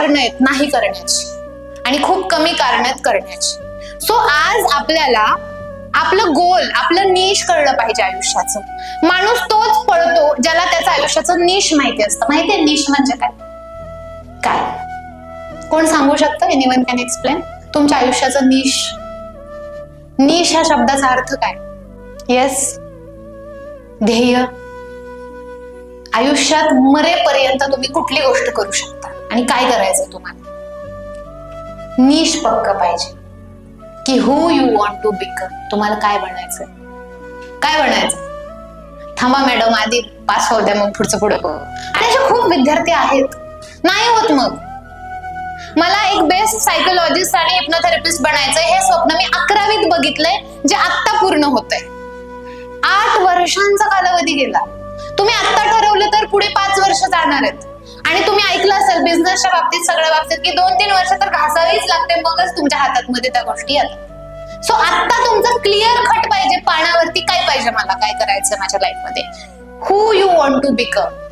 कारण आहेत नाही करण्याची आणि खूप कमी कारण आहेत करण्याची. सो आज आपल्याला आपलं गोल, आपलं निश कळलं पाहिजे आयुष्याचं. माणूस तोच पळतो ज्याला त्याचं आयुष्याचं निश माहिती असतं. माहितीये निश म्हणजे काय? काय कोण सांगू शकतं? एनीवन कॅन एक्सप्लेन तुमच्या आयुष्याचं निश? निश ह्या शब्दाचा अर्थ काय? येस, ध्येय. आयुष्यात मरेपर्यंत तुम्ही कुठली गोष्ट करू शकता आणि काय करायचंय तुम्हाला. निश पक्क पाहिजे की who you want to become. तुम्हाला काय बनायचंय? काय बनायचं? थांबा मॅडम, आधी पास होऊ द्या, मग पुढचं पुढे करू. आणि असे खूप विद्यार्थी आहेत नाही होत. मग मला एक बेस्ट सायकोलॉजिस्ट आणि हिप्नोथेरपिस्ट बनायचंय हे स्वप्न मी 11वीत बघितलंय, जे आत्ता पूर्ण होतंय. 8 वर्षांचा कालावधी गेला. तुम्ही आत्ता ठरवलं तर पुढे 5 वर्ष जाणार आहेत. आणि तुम्ही ऐकलं असेल बिझनेसच्या बाबतीत, सगळ्या बाबतीत, की 2-3 वर्ष तर घासावीच लागते, मगच तुमच्या हातात मध्ये त्या गोष्टी येतात. सो आता तुमचं क्लिअर कट पाहिजे पानावरती काय पाहिजे, मला काय करायचं माझ्या लाईफ मध्ये, who you want to become.